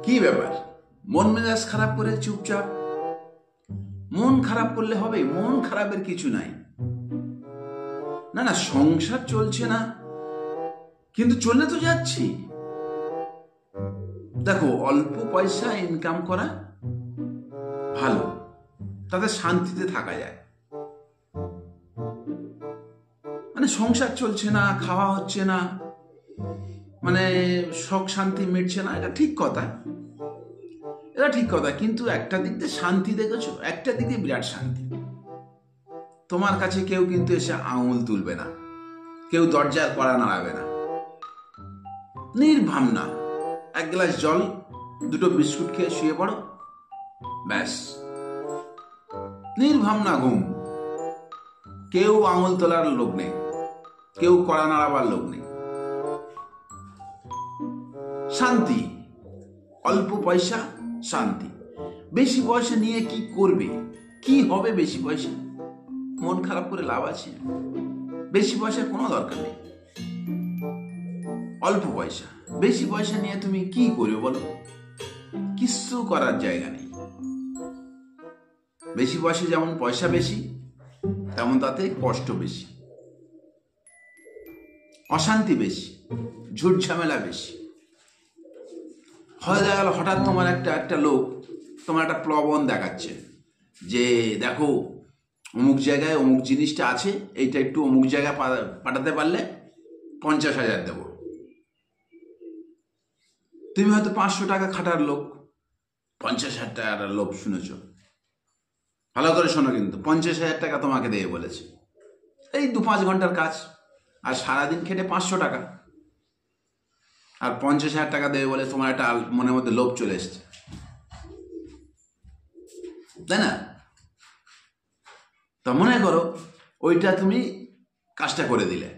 কি ব্যাপার? মন মেজাজ খারাপ করে চুপচাপ? মন খারাপ করলে হবে? মন খারাপের কিছু নাই। না না, সংসার চলছে না, কিন্তু চলে তো যাচ্ছি। দেখো, অল্প পয়সা ইনকাম করা ভালো, তাতে শান্তিতে থাকা যায়। মানে সংসার চলছে না, খাওয়া হচ্ছে না, মানে শখ শান্তি মিটছে না, এটা ঠিক কথা, এটা ঠিক কথা। কিন্তু একটা দিক দিয়ে শান্তি দেখেছো, একটা দিক দিয়ে বিরাট শান্তি। তোমার কাছে কেউ কিন্তু এসে আঙুল তুলবে না, কেউ দরজার কড়া নাড়াবে না, নির্ভাবনা এক গ্লাস জল, দুটো বিস্কুট খেয়ে শুয়ে পড়ো, ব্যাস, নির্ভাবনা ঘুম। কেউ আঙুল তোলার লোক নেই, কেউ কড়া নাড়াবার লোক নেই, শান্তি। অল্প পয়সা, শান্তি। বেশি পয়সা নিয়ে কি করবে, কি হবে বেশি পয়সা? মন খারাপ করে লাভ আছে? বেশি পয়সার কোনো দরকার নেই। অল্প পয়সা, বেশি পয়সা নিয়ে তুমি কি করবে বলো? কিছু করার জায়গা নেই। বেশি পয়সা যেমন পয়সা বেশি, তেমন তাতে কষ্ট বেশি, অশান্তি বেশি, ঝুট ঝামেলা বেশি। হয়ে গেল হঠাৎ তোমার একটা লোক তোমার একটা প্রলোভন দেখাচ্ছে যে দেখো, অমুক জায়গায় অমুক জিনিসটা আছে, এইটা একটু অমুক জায়গায় পাঠাতে পারলে 50,000 দেবো। তুমি হয়তো 500 টাকা খাটার লোক, 50,000 টাকার লোভ শুনেছ। ভালো করে শোনো, কিন্তু 50,000 টাকা তোমাকে দেবে বলেছে, এই 2-5 ঘন্টার কাজ, আর সারাদিন খেটে 500 টাকা, আর 50,000 টাকা দেবে বলে তোমার একটা মনের মধ্যে লোভ চলে এসছে, তাই না? তা মনে করো ওইটা তুমি কাজটা করে দিলে,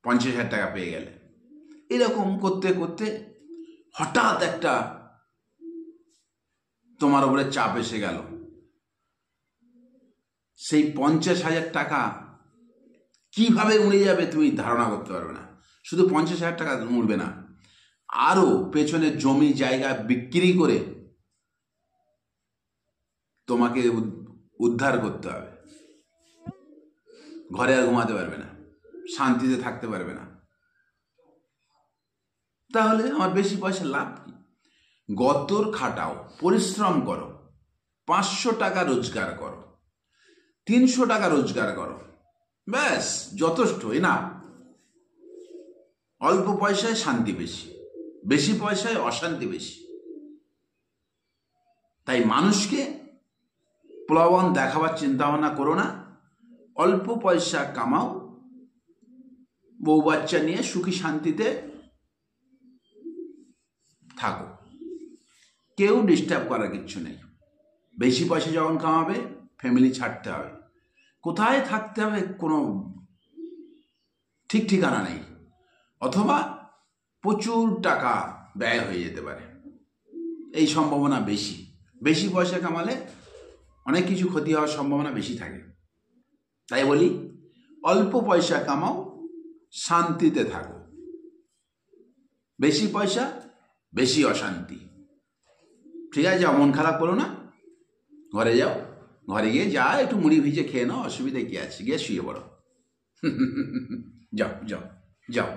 50,000 টাকা পেয়ে গেলে। এরকম করতে করতে হঠাৎ একটা তোমার উপরে চাপ এসে গেল। সেই 50,000 টাকা কিভাবে উড়ে যাবে তুমি ধারণা করতে পারবে না। শুধু 50,000 টাকা উড়বে না, আরো পেছনে জমি জায়গা বিক্রি করে তোমাকে উদ্ধার করতে হবে। ঘরে আর ঘুমাতে পারবে না, শান্তিতে থাকতে পারবে না। তাহলে আমার বেশি পয়সা লাভ কি? গতর খাটাও, পরিশ্রম করো, 500 টাকা রোজগার করো, 300 টাকা রোজগার করো, ব্যাস যথেষ্ট। না, অল্প পয়সায় শান্তি বেশি, বেশি পয়সায় অশান্তি বেশি। তাই মানুষকে প্রলোভন দেখাবার চিন্তা ভাবনা করো না। অল্প পয়সা কামাও, বউ বাচ্চা নিয়ে সুখী শান্তিতে থাকো, কেউ ডিস্টার্ব করার কিচ্ছু নেই। বেশি পয়সা যখন কামাবে, ফ্যামিলি ছাড়তে হবে, কোথায় থাকতে হবে কোনো ঠিক ঠিকানা নেই, অথবা প্রচুর টাকা ব্যয় হয়ে যেতে পারে, এই সম্ভাবনা বেশি। বেশি পয়সা কামালে অনেক কিছু ক্ষতি হওয়ার সম্ভাবনা বেশি থাকে। তাই বলি, অল্প পয়সা কামাও, শান্তিতে থাকো। বেশি পয়সা, বেশি অশান্তি। ঠিক আছে, যাও, মন খারাপ করো না, ঘরে যাও, ঘরে গিয়ে যা একটু মুড়ি ভিজে খেয়ে নাও, অসুবিধা কি আছে, গিয়ে শুয়ে পড়ো। যাও যাও যাও।